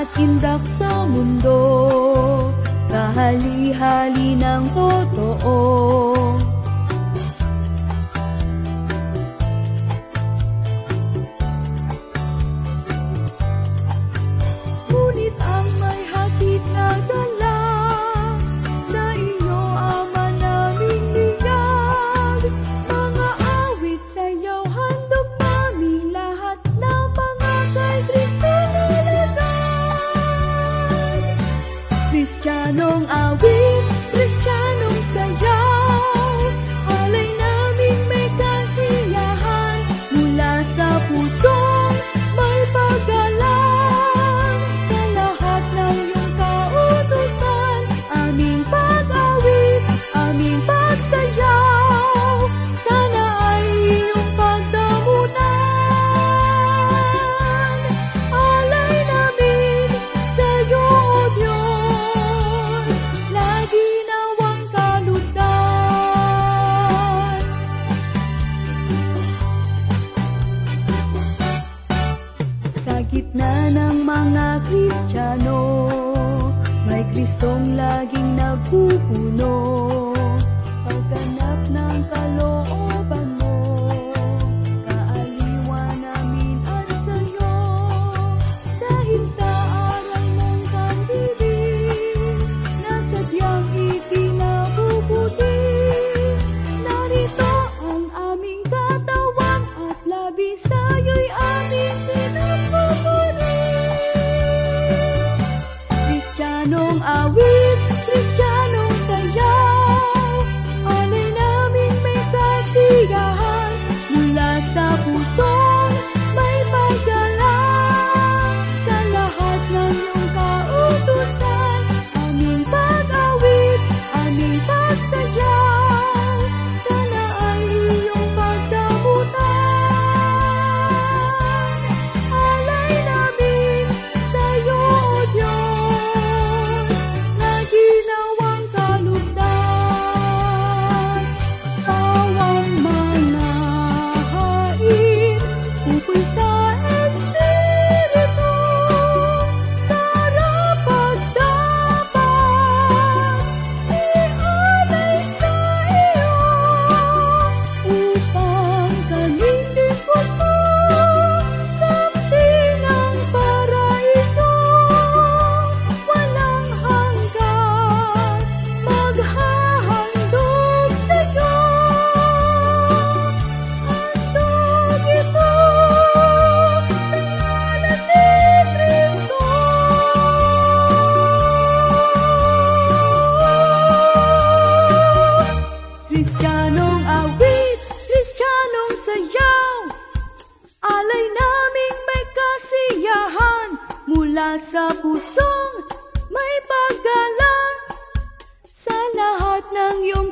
at indak sa mundo, kahali-hali ng totoo. Ngunit ang may hatid na dala, sa iyo Ama naming biyag, mga awit sa'yo handog namin lahat ng mga kay Kristo nilagay. Kristiyanong awit, Kristiyanong sayaw, alay naming may kasiyahan, mula sa pusong may paggalang. Sa lahat ng iyong kautusan, aming pag-awit, aming pagsayaw, sana ay iyong pagdamutan. Alay namin sa iyo, O Diyos, lagi nawang kalugdan. Sa gitna ng mga Kristiyano, may Kristong laging nagpupuno. Pagganap ng kalooban mo, kaaliwan namin at sa'yo. Dahil sa aral mong pag-ibig, na sadyang ikinabubuti, narito ang aming katawan at labi sa'yo'y aming pinagpupuri. Kristiyanong awit, Kristiyanong sayaw, alay naming may kasiyahan, mula sa pusong may paggalang. Sa lahat ng iyong kautusan, aming pag-awit, aming pagsayaw, sana ay iyong pagdamutan. Alay namin sa iyo, O Diyos, lagi nawang kalugdan. Pawang mga hain, ukoy sa Espiritu, karapat-dapat ialay sa iyo, upang kaming lingkod mo, kamting ang paraiso, walang hanggan, maghahandog sa iyo. Handog ito sa ngalan ni Kristo. Kristiyanong awit, Kristiyanong sayaw, alay naming may kasiyahan, mula sa pusong may paggalang. Sa lahat ng iyong